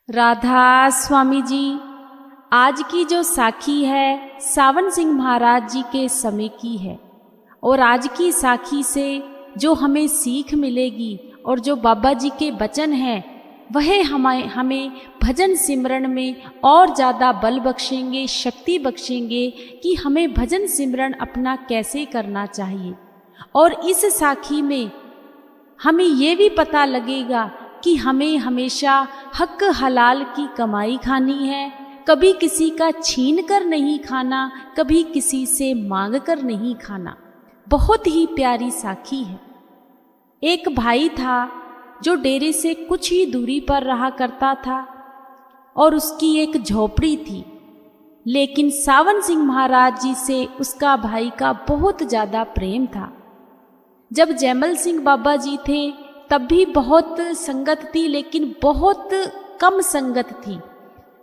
राधा स्वामी जी, आज की जो साखी है सावन सिंह महाराज जी के समय की है। और आज की साखी से जो हमें सीख मिलेगी और जो बाबा जी के वचन हैं वह हमें भजन सिमरन में और ज़्यादा बल बख्शेंगे, शक्ति बख्शेंगे कि हमें भजन सिमरन अपना कैसे करना चाहिए। और इस साखी में हमें ये भी पता लगेगा कि हमें हमेशा हक हलाल की कमाई खानी है, कभी किसी का छीन कर नहीं खाना, कभी किसी से मांग कर नहीं खाना। बहुत ही प्यारी साखी है। एक भाई था जो डेरे से कुछ ही दूरी पर रहा करता था और उसकी एक झोपड़ी थी, लेकिन सावन सिंह महाराज जी से उसका भाई का बहुत ज़्यादा प्रेम था। जब जैमल सिंह बाबा जी थे तब भी बहुत संगत थी, लेकिन बहुत कम संगत थी।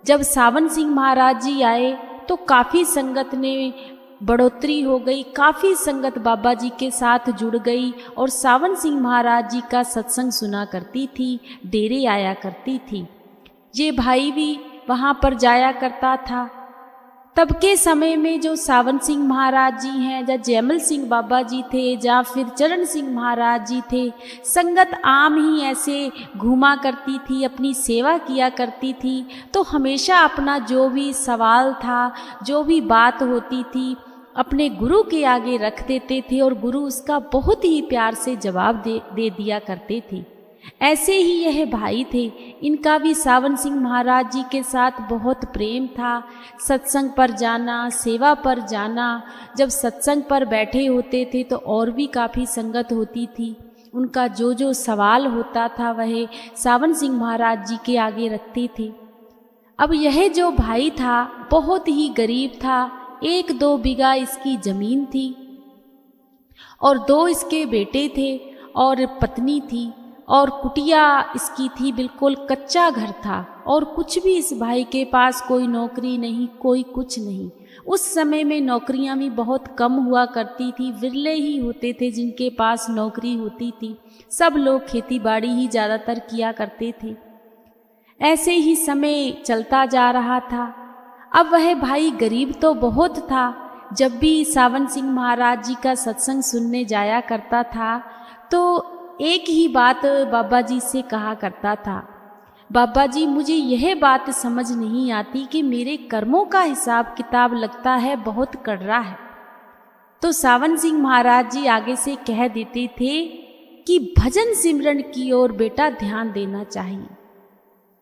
जब सावन सिंह महाराज जी आए तो काफ़ी संगत ने बढ़ोतरी हो गई, काफ़ी संगत बाबा जी के साथ जुड़ गई और सावन सिंह महाराज जी का सत्संग सुना करती थी, डेरे आया करती थी। ये भाई भी वहाँ पर जाया करता था। तब के समय में जो सावन सिंह महाराज जी हैं, या जैमल सिंह बाबा जी थे, या फिर चरण सिंह महाराज जी थे, संगत आम ही ऐसे घूमा करती थी, अपनी सेवा किया करती थी। तो हमेशा अपना जो भी सवाल था, जो भी बात होती थी, अपने गुरु के आगे रख देते थे और गुरु उसका बहुत ही प्यार से जवाब दे दिया करते थे। ऐसे ही यह भाई थे, इनका भी सावन सिंह महाराज जी के साथ बहुत प्रेम था। सत्संग पर जाना, सेवा पर जाना, जब सत्संग पर बैठे होते थे तो और भी काफ़ी संगत होती थी। उनका जो जो सवाल होता था वह सावन सिंह महाराज जी के आगे रखते थे। अब यह जो भाई था बहुत ही गरीब था। 1-2 बीघा इसकी ज़मीन थी और 2 इसके बेटे थे और पत्नी थी और कुटिया इसकी थी, बिल्कुल कच्चा घर था और कुछ भी इस भाई के पास कोई नौकरी नहीं, कोई कुछ नहीं। उस समय में नौकरियां भी बहुत कम हुआ करती थी, विरले ही होते थे जिनके पास नौकरी होती थी। सब लोग खेती बाड़ी ही ज़्यादातर किया करते थे। ऐसे ही समय चलता जा रहा था। अब वह भाई गरीब तो बहुत था। जब भी सावन सिंह महाराज जी का सत्संग सुनने जाया करता था तो एक ही बात बाबा जी से कहा करता था, बाबा जी मुझे यह बात समझ नहीं आती कि मेरे कर्मों का हिसाब किताब लगता है बहुत कड़रा है। तो सावन सिंह महाराज जी आगे से कह देते थे कि भजन सिमरन की ओर बेटा ध्यान देना चाहिए।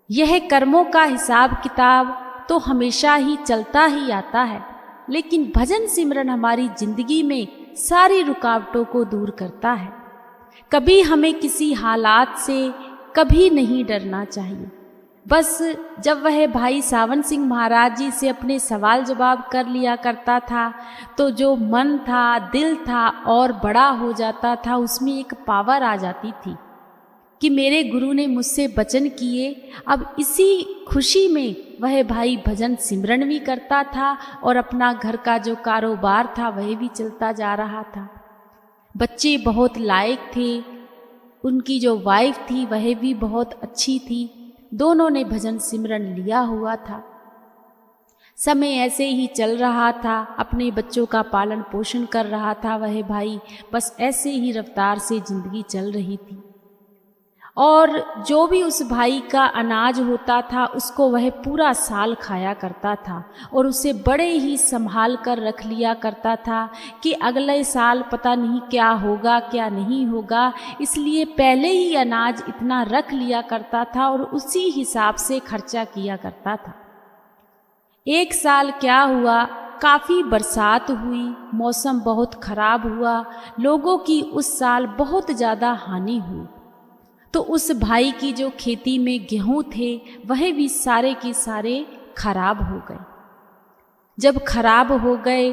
यह कर्मों का हिसाब किताब तो हमेशा ही चलता ही आता है, लेकिन भजन सिमरन हमारी जिंदगी में सारी रुकावटों को दूर करता है। कभी हमें किसी हालात से कभी नहीं डरना चाहिए। बस जब वह भाई सावन सिंह महाराज जी से अपने सवाल जवाब कर लिया करता था तो जो मन था, दिल था और बड़ा हो जाता था, उसमें एक पावर आ जाती थी कि मेरे गुरु ने मुझसे वचन किए। अब इसी खुशी में वह भाई भजन सिमरन भी करता था और अपना घर का जो कारोबार था वह भी चलता जा रहा था। बच्चे बहुत लायक थे, उनकी जो वाइफ थी वह भी बहुत अच्छी थी। दोनों ने भजन सिमरन लिया हुआ था। समय ऐसे ही चल रहा था, अपने बच्चों का पालन पोषण कर रहा था वह भाई। बस ऐसे ही रफ्तार से जिंदगी चल रही थी और जो भी उस भाई का अनाज होता था उसको वह पूरा साल खाया करता था और उसे बड़े ही संभाल कर रख लिया करता था कि अगले साल पता नहीं क्या होगा क्या नहीं होगा, इसलिए पहले ही अनाज इतना रख लिया करता था और उसी हिसाब से खर्चा किया करता था। एक साल क्या हुआ, काफ़ी बरसात हुई, मौसम बहुत खराब हुआ, लोगों की उस साल बहुत ज़्यादा हानि हुई। तो उस भाई की जो खेती में गेहूं थे वह भी सारे के सारे खराब हो गए। जब खराब हो गए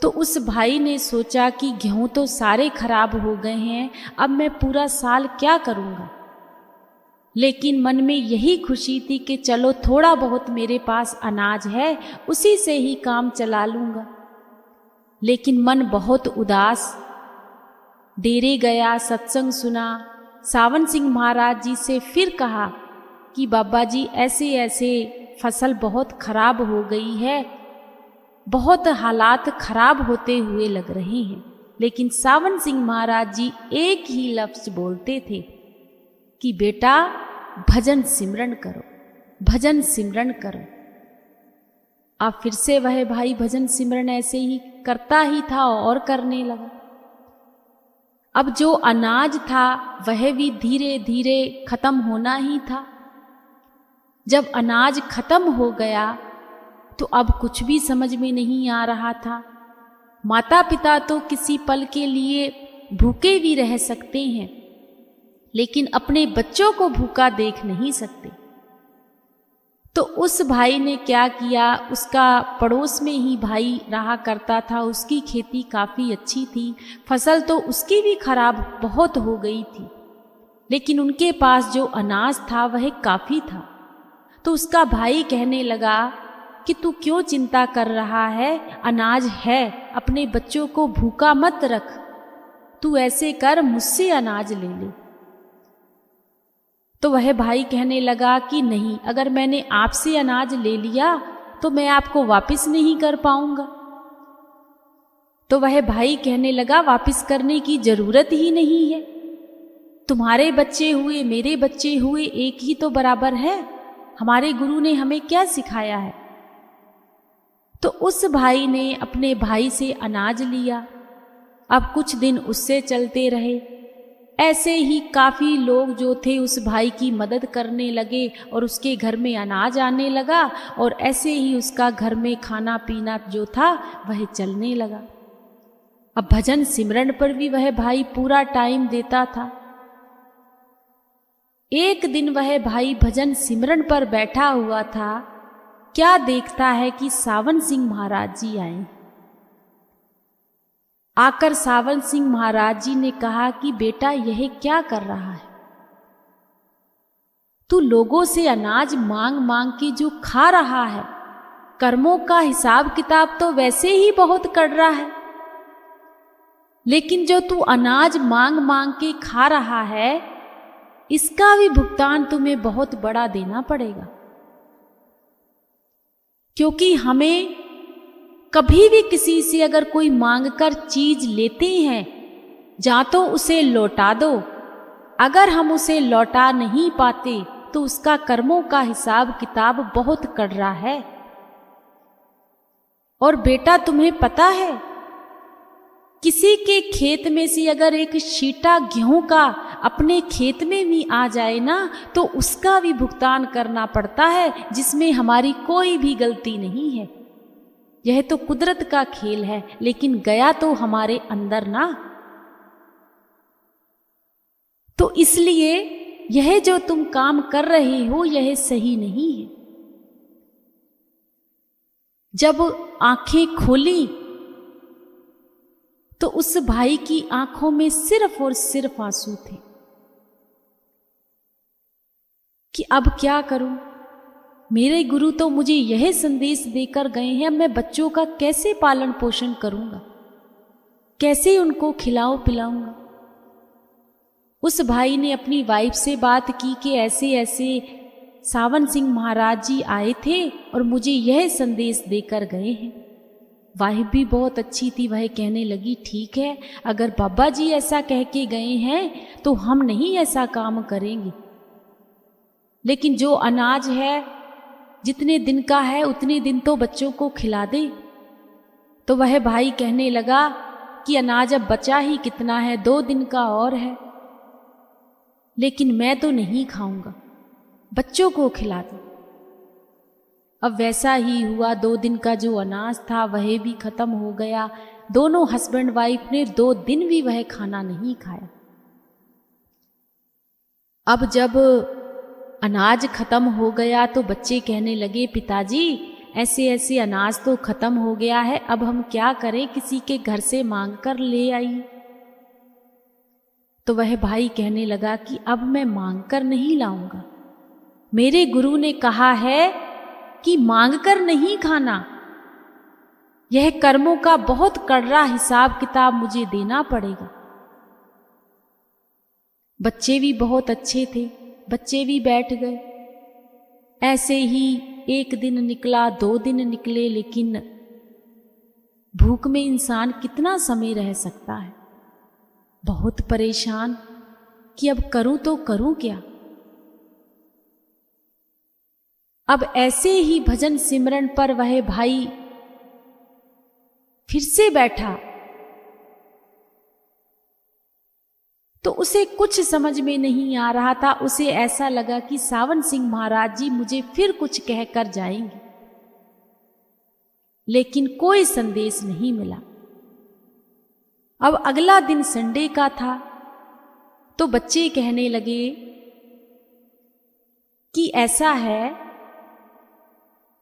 तो उस भाई ने सोचा कि गेहूं तो सारे खराब हो गए हैं, अब मैं पूरा साल क्या करूंगा। लेकिन मन में यही खुशी थी कि चलो थोड़ा बहुत मेरे पास अनाज है, उसी से ही काम चला लूंगा। लेकिन मन बहुत उदास। डेरे गया, सत्संग सुना, सावन सिंह महाराज जी से फिर कहा कि बाबा जी ऐसे ऐसे फसल बहुत खराब हो गई है, बहुत हालात खराब होते हुए लग रहे हैं। लेकिन सावन सिंह महाराज जी एक ही लफ्ज बोलते थे कि बेटा भजन सिमरन करो, भजन सिमरन करो। अब फिर से वह भाई भजन सिमरन ऐसे ही करता ही था और करने लगा। अब जो अनाज था वह भी धीरे धीरे खत्म होना ही था। जब अनाज खत्म हो गया तो अब कुछ भी समझ में नहीं आ रहा था। माता पिता तो किसी पल के लिए भूखे भी रह सकते हैं, लेकिन अपने बच्चों को भूखा देख नहीं सकते। तो उस भाई ने क्या किया, उसका पड़ोस में ही भाई रहा करता था, उसकी खेती काफ़ी अच्छी थी, फसल तो उसकी भी खराब बहुत हो गई थी, लेकिन उनके पास जो अनाज था वह काफ़ी था। तो उसका भाई कहने लगा कि तू क्यों चिंता कर रहा है, अनाज है, अपने बच्चों को भूखा मत रख, तू ऐसे कर मुझसे अनाज ले ले। तो वह भाई कहने लगा कि नहीं, अगर मैंने आपसे अनाज ले लिया तो मैं आपको वापस नहीं कर पाऊंगा। तो वह भाई कहने लगा वापस करने की जरूरत ही नहीं है, तुम्हारे बच्चे हुए मेरे बच्चे हुए एक ही तो बराबर है, हमारे गुरु ने हमें क्या सिखाया है। तो उस भाई ने अपने भाई से अनाज लिया। अब कुछ दिन उससे चलते रहे। ऐसे ही काफ़ी लोग जो थे उस भाई की मदद करने लगे और उसके घर में अनाज आने लगा, और ऐसे ही उसका घर में खाना पीना जो था वह चलने लगा। अब भजन सिमरन पर भी वह भाई पूरा टाइम देता था। एक दिन वह भाई भजन सिमरन पर बैठा हुआ था, क्या देखता है कि सावन सिंह महाराज जी आए। आकर सावन सिंह महाराज जी ने कहा कि बेटा यह क्या कर रहा है, तू लोगों से अनाज मांग मांग के जो खा रहा है, कर्मों का हिसाब किताब तो वैसे ही बहुत कर रहा है, लेकिन जो तू अनाज मांग मांग के खा रहा है इसका भी भुगतान तुम्हें बहुत बड़ा देना पड़ेगा। क्योंकि हमें कभी भी किसी से अगर कोई मांगकर चीज लेते हैं, जा तो उसे लौटा दो, अगर हम उसे लौटा नहीं पाते तो उसका कर्मों का हिसाब किताब बहुत कड़रा है। और बेटा तुम्हें पता है, किसी के खेत में से अगर एक छींटा गेहूं का अपने खेत में भी आ जाए ना, तो उसका भी भुगतान करना पड़ता है, जिसमें हमारी कोई भी गलती नहीं है। यह तो कुदरत का खेल है, लेकिन गया तो हमारे अंदर ना। तो इसलिए यह जो तुम काम कर रहे हो यह सही नहीं है। जब आंखें खोली तो उस भाई की आंखों में सिर्फ और सिर्फ आंसू थे कि अब क्या करूं, मेरे गुरु तो मुझे यह संदेश देकर गए हैं, मैं बच्चों का कैसे पालन पोषण करूंगा, कैसे उनको खिलाऊं पिलाऊंगा। उस भाई ने अपनी वाइफ से बात की कि ऐसे ऐसे सावन सिंह महाराज जी आए थे और मुझे यह संदेश देकर गए हैं। वाइफ भी बहुत अच्छी थी, वह कहने लगी ठीक है, अगर बाबा जी ऐसा कह के गए हैं तो हम नहीं ऐसा काम करेंगे, लेकिन जो अनाज है जितने दिन का है उतने दिन तो बच्चों को खिला दे। तो वह भाई कहने लगा कि अनाज अब बचा ही कितना है, 2 दिन का और है, लेकिन मैं तो नहीं खाऊंगा, बच्चों को खिला दो। अब वैसा ही हुआ, 2 दिन का जो अनाज था वह भी खत्म हो गया। दोनों हस्बैंड वाइफ ने 2 दिन भी वह खाना नहीं खाया। अब जब अनाज खत्म हो गया तो बच्चे कहने लगे पिताजी ऐसे ऐसे अनाज तो खत्म हो गया है, अब हम क्या करें, किसी के घर से मांग कर ले आइए। तो वह भाई कहने लगा कि अब मैं मांग कर नहीं लाऊंगा, मेरे गुरु ने कहा है कि मांग कर नहीं खाना, यह कर्मों का बहुत कड़रा हिसाब किताब मुझे देना पड़ेगा। बच्चे भी बहुत अच्छे थे, बच्चे भी बैठ गए। ऐसे ही एक दिन निकला, 2 दिन निकले, लेकिन भूख में इंसान कितना समय रह सकता है। बहुत परेशान कि अब करूं तो करूं क्या। अब ऐसे ही भजन सिमरन पर वह भाई फिर से बैठा, तो उसे कुछ समझ में नहीं आ रहा था। उसे ऐसा लगा कि सावन सिंह महाराज जी मुझे फिर कुछ कहकर जाएंगे, लेकिन कोई संदेश नहीं मिला। अब अगला दिन संडे का था, तो बच्चे कहने लगे कि ऐसा है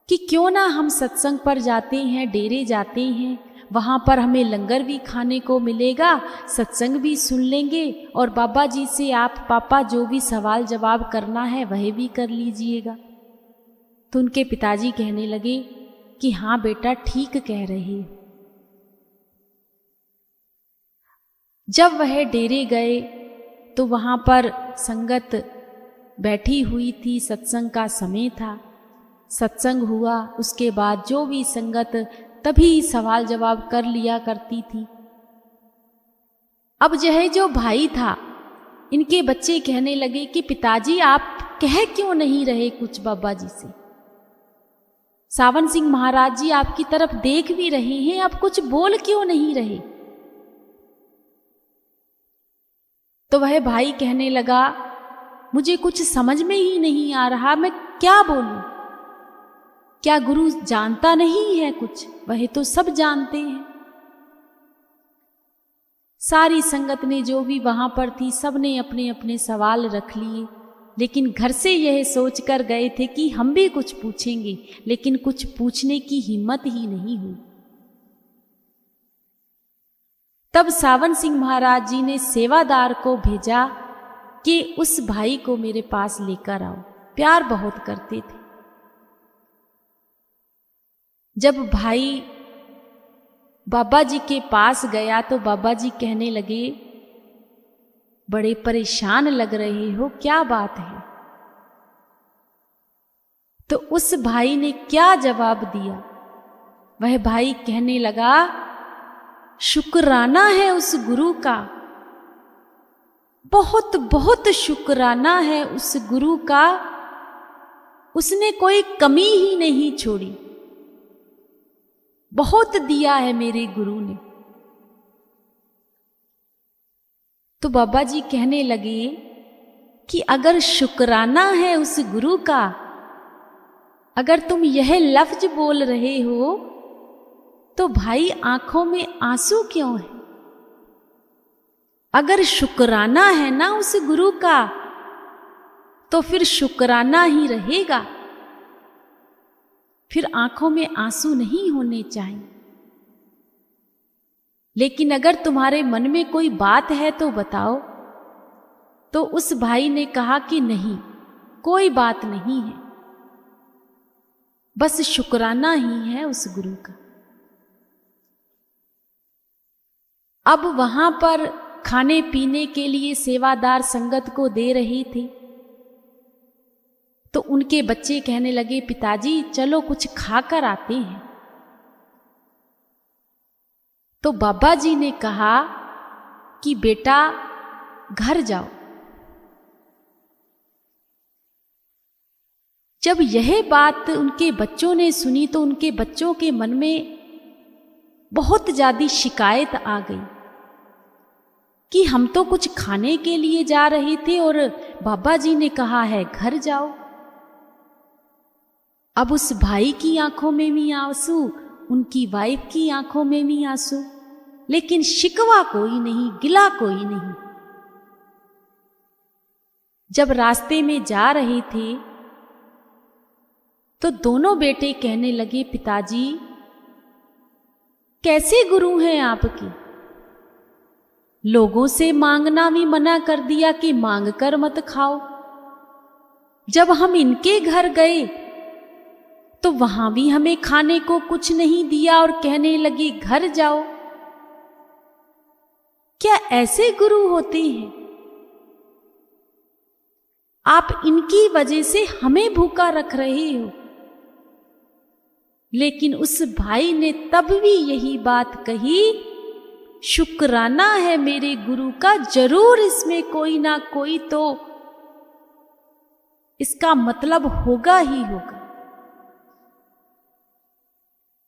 कि क्यों ना हम सत्संग पर जाते हैं, डेरे जाते हैं, वहां पर हमें लंगर भी खाने को मिलेगा, सत्संग भी सुन लेंगे, और बाबा जी से आप पापा जो भी सवाल जवाब करना है वह भी कर लीजिएगा। तो उनके पिताजी कहने लगे कि हाँ बेटा, ठीक कह रहे हो। जब वह डेरे गए तो वहां पर संगत बैठी हुई थी, सत्संग का समय था। सत्संग हुआ, उसके बाद जो भी संगत तभी सवाल जवाब कर लिया करती थी। अब यह जो भाई था, इनके बच्चे कहने लगे कि पिताजी आप कह क्यों नहीं रहे कुछ बाबा जी से? सावन सिंह महाराज जी आपकी तरफ देख भी रहे हैं, आप कुछ बोल क्यों नहीं रहे? तो वह भाई कहने लगा, मुझे कुछ समझ में ही नहीं आ रहा, मैं क्या बोलूं? क्या गुरु जानता नहीं है कुछ? वह तो सब जानते हैं। सारी संगत ने जो भी वहां पर थी, सब ने अपने अपने सवाल रख लिए, लेकिन घर से यह सोच कर गए थे कि हम भी कुछ पूछेंगे, लेकिन कुछ पूछने की हिम्मत ही नहीं हुई। तब सावन सिंह महाराज जी ने सेवादार को भेजा कि उस भाई को मेरे पास लेकर आओ। प्यार बहुत करते थे। जब भाई बाबा जी के पास गया तो बाबा जी कहने लगे, बड़े परेशान लग रहे हो, क्या बात है? तो उस भाई ने क्या जवाब दिया? वह भाई कहने लगा, शुक्राना है उस गुरु का, बहुत बहुत शुक्राना है उस गुरु का, उसने कोई कमी ही नहीं छोड़ी, बहुत दिया है मेरे गुरु ने। तो बाबा जी कहने लगे कि अगर शुक्राना है उस गुरु का, अगर तुम यह लफ्ज बोल रहे हो तो भाई आंखों में आंसू क्यों है? अगर शुक्राना है ना उस गुरु का तो फिर शुक्राना ही रहेगा, फिर आंखों में आंसू नहीं होने चाहिए। लेकिन अगर तुम्हारे मन में कोई बात है तो बताओ। तो उस भाई ने कहा कि नहीं, कोई बात नहीं है, बस शुक्राना ही है उस गुरु का। अब वहां पर खाने पीने के लिए सेवादार संगत को दे रहे थे, तो उनके बच्चे कहने लगे, पिताजी चलो कुछ खाकर आते हैं। तो बाबा जी ने कहा कि बेटा घर जाओ। जब यह बात उनके बच्चों ने सुनी तो उनके बच्चों के मन में बहुत ज्यादा शिकायत आ गई कि हम तो कुछ खाने के लिए जा रहे थे और बाबा जी ने कहा है घर जाओ। अब उस भाई की आंखों में भी आंसू, उनकी वाइफ की आंखों में भी आंसू, लेकिन शिकवा कोई नहीं, गिला कोई नहीं। जब रास्ते में जा रहे थे तो दोनों बेटे कहने लगे, पिताजी कैसे गुरु हैं आपके? लोगों से मांगना भी मना कर दिया कि मांग कर मत खाओ। जब हम इनके घर गए तो वहां भी हमें खाने को कुछ नहीं दिया और कहने लगे घर जाओ। क्या ऐसे गुरु होते हैं? आप इनकी वजह से हमें भूखा रख रहे हो। लेकिन उस भाई ने तब भी यही बात कही, शुक्राना है मेरे गुरु का, जरूर इसमें कोई ना कोई तो इसका मतलब होगा ही होगा।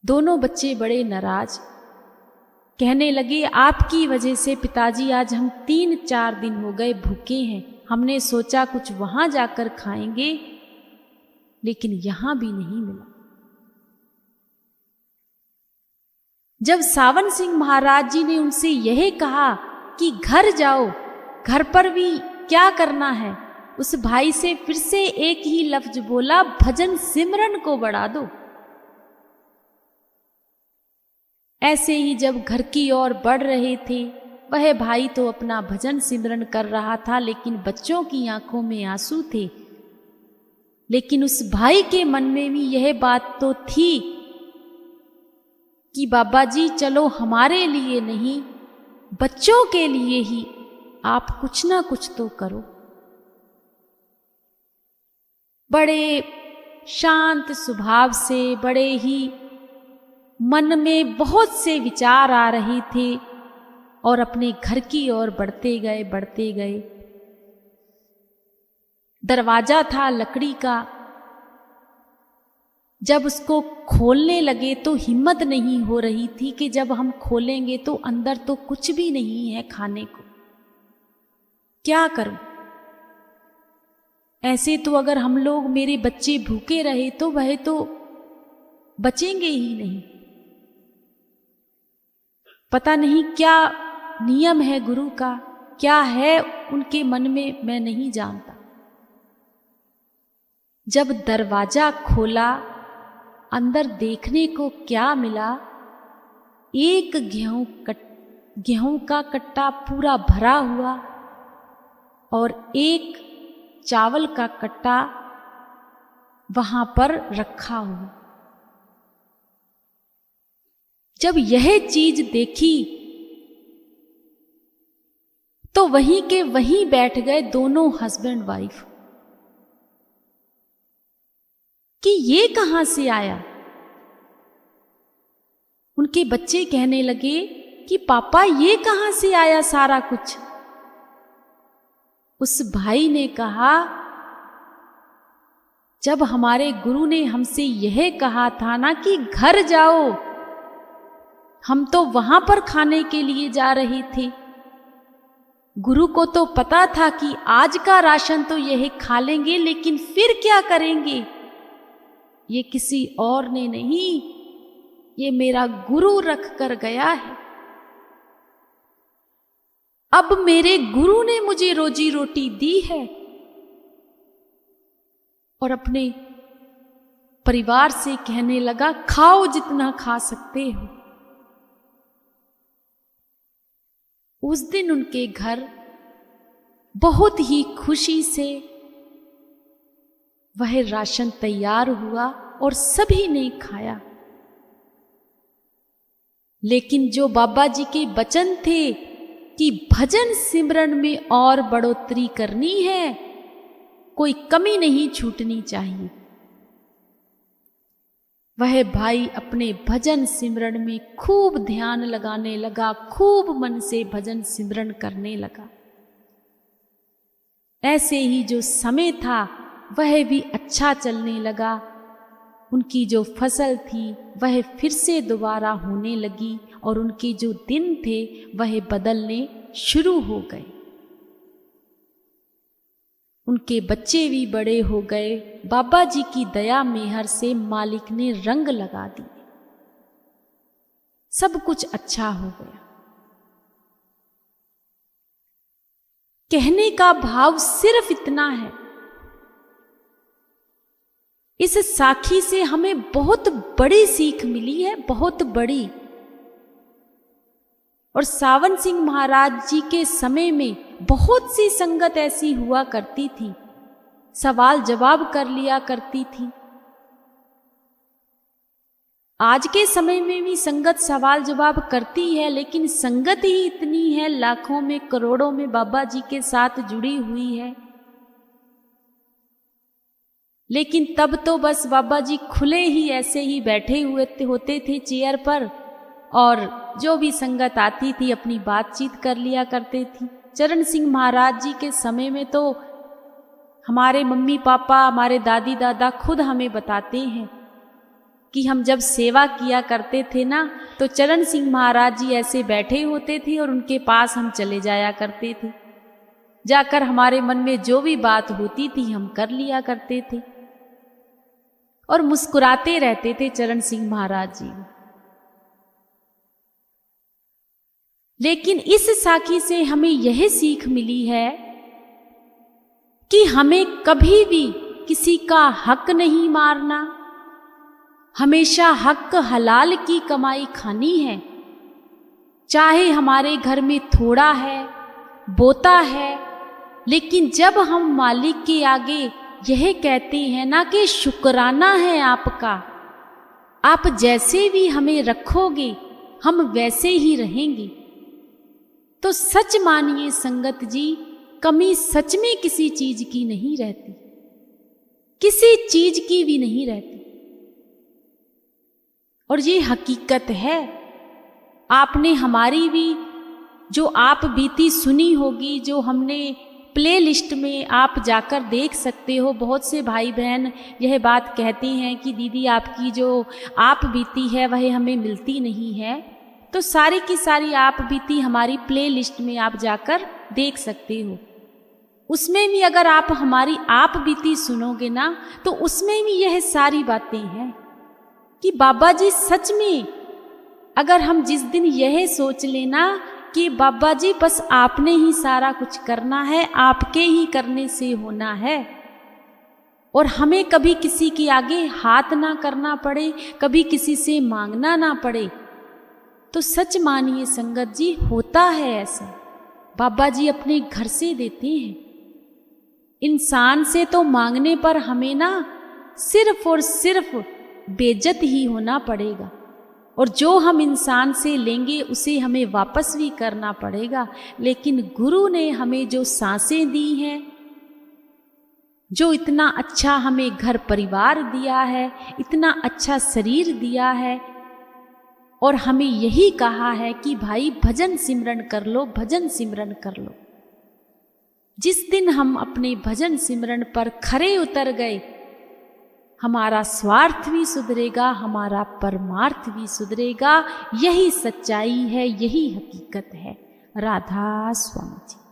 दोनों बच्चे बड़े नाराज, कहने लगे आपकी वजह से पिताजी आज हम 3-4 दिन हो गए भूखे हैं। हमने सोचा कुछ वहां जाकर खाएंगे, लेकिन यहां भी नहीं मिला। जब सावन सिंह महाराज जी ने उनसे यह कहा कि घर जाओ, घर पर भी क्या करना है, उस भाई से फिर से एक ही लफ्ज बोला, भजन सिमरन को बढ़ा दो। ऐसे ही जब घर की ओर बढ़ रहे थे, वह भाई तो अपना भजन सिमरन कर रहा था, लेकिन बच्चों की आंखों में आंसू थे। लेकिन उस भाई के मन में भी यह बात तो थी कि बाबा जी चलो हमारे लिए नहीं, बच्चों के लिए ही आप कुछ ना कुछ तो करो। बड़े शांत स्वभाव से, बड़े ही मन में बहुत से विचार आ रहे थे और अपने घर की ओर बढ़ते गए। दरवाजा था लकड़ी का, जब उसको खोलने लगे तो हिम्मत नहीं हो रही थी कि जब हम खोलेंगे तो अंदर तो कुछ भी नहीं है खाने को, क्या करूं। ऐसे तो अगर हम लोग, मेरे बच्चे भूखे रहे तो वह तो बचेंगे ही नहीं। पता नहीं क्या नियम है गुरु का, क्या है उनके मन में, मैं नहीं जानता। जब दरवाजा खोला, अंदर देखने को क्या मिला, एक गेहूं का कट्टा पूरा भरा हुआ और एक चावल का कट्टा वहां पर रखा हुआ। जब यह चीज देखी तो वहीं के वहीं बैठ गए दोनों हस्बैंड वाइफ कि ये कहां से आया। उनके बच्चे कहने लगे कि पापा ये कहां से आया सारा कुछ। उस भाई ने कहा, जब हमारे गुरु ने हमसे यह कहा था ना कि घर जाओ, हम तो वहां पर खाने के लिए जा रहे थे। गुरु को तो पता था कि आज का राशन तो यह खा लेंगे, लेकिन फिर क्या करेंगे। ये किसी और ने नहीं, ये मेरा गुरु रख कर गया है। अब मेरे गुरु ने मुझे रोजी रोटी दी है और अपने परिवार से कहने लगा, खाओ जितना खा सकते हो। उस दिन उनके घर बहुत ही खुशी से वह राशन तैयार हुआ और सभी ने खाया। लेकिन जो बाबा जी के वचन थे कि भजन सिमरन में और बढ़ोतरी करनी है, कोई कमी नहीं छूटनी चाहिए, वह भाई अपने भजन सिमरन में खूब ध्यान लगाने लगा, खूब मन से भजन सिमरन करने लगा। ऐसे ही जो समय था वह भी अच्छा चलने लगा। उनकी जो फसल थी वह फिर से दोबारा होने लगी और उनके जो दिन थे वह बदलने शुरू हो गए। उनके बच्चे भी बड़े हो गए। बाबा जी की दया मेहर से मालिक ने रंग लगा दिए, सब कुछ अच्छा हो गया। कहने का भाव सिर्फ इतना है, इस साखी से हमें बहुत बड़ी सीख मिली है, बहुत बड़ी। और सावन सिंह महाराज जी के समय में बहुत सी संगत ऐसी हुआ करती थी, सवाल जवाब कर लिया करती थी। आज के समय में भी संगत सवाल जवाब करती है, लेकिन संगत ही इतनी है, लाखों में करोड़ों में बाबा जी के साथ जुड़ी हुई है लेकिन तब तो बस बाबा जी खुले ही ऐसे ही बैठे हुए होते थे चेयर पर, और जो भी संगत आती थी अपनी बातचीत कर लिया करते थी। चरण सिंह महाराज जी के समय में तो हमारे मम्मी पापा, हमारे दादी दादा खुद हमें बताते हैं कि हम जब सेवा किया करते थे ना, तो चरण सिंह महाराज जी ऐसे बैठे होते थे और उनके पास हम चले जाया करते थे। जाकर हमारे मन में जो भी बात होती थी हम कर लिया करते थे और मुस्कुराते रहते थे चरण सिंह महाराज जी। लेकिन इस साखी से हमें यह सीख मिली है कि हमें कभी भी किसी का हक नहीं मारना, हमेशा हक हलाल की कमाई खानी है। चाहे हमारे घर में थोड़ा है, बोता है, लेकिन जब हम मालिक के आगे यह कहते हैं ना कि शुक्राना है आपका, आप जैसे भी हमें रखोगे हम वैसे ही रहेंगे, तो सच मानिए संगत जी, कमी सच में किसी चीज की नहीं रहती, किसी चीज की भी नहीं रहती। और ये हकीकत है। आपने हमारी भी जो आप बीती सुनी होगी, जो हमने प्ले लिस्ट में आप जाकर देख सकते हो। बहुत से भाई बहन यह बात कहते हैं कि दीदी आपकी जो आप बीती है वह हमें मिलती नहीं है, तो सारी की सारी आप बीती हमारी प्ले लिस्ट में आप जाकर देख सकते हो। उसमें भी अगर आप हमारी आप बीती सुनोगे ना, तो उसमें भी यह सारी बातें हैं कि बाबा जी सच में, अगर हम जिस दिन यह सोच लेना कि बाबा जी बस आपने ही सारा कुछ करना है, आपके ही करने से होना है, और हमें कभी किसी के आगे हाथ ना करना पड़े, कभी किसी से मांगना ना पड़े, तो सच मानिए संगत जी होता है ऐसा। बाबा जी अपने घर से देते हैं। इंसान से तो मांगने पर हमें ना सिर्फ और सिर्फ बेइज्जत ही होना पड़ेगा, और जो हम इंसान से लेंगे उसे हमें वापस भी करना पड़ेगा। लेकिन गुरु ने हमें जो सांसें दी हैं, जो इतना अच्छा हमें घर परिवार दिया है, इतना अच्छा शरीर दिया है, और हमें यही कहा है कि भाई भजन सिमरन कर लो, भजन सिमरन कर लो। जिस दिन हम अपने भजन सिमरन पर खरे उतर गए, हमारा स्वार्थ भी सुधरेगा, हमारा परमार्थ भी सुधरेगा। यही सच्चाई है, यही हकीकत है। राधा स्वामी जी।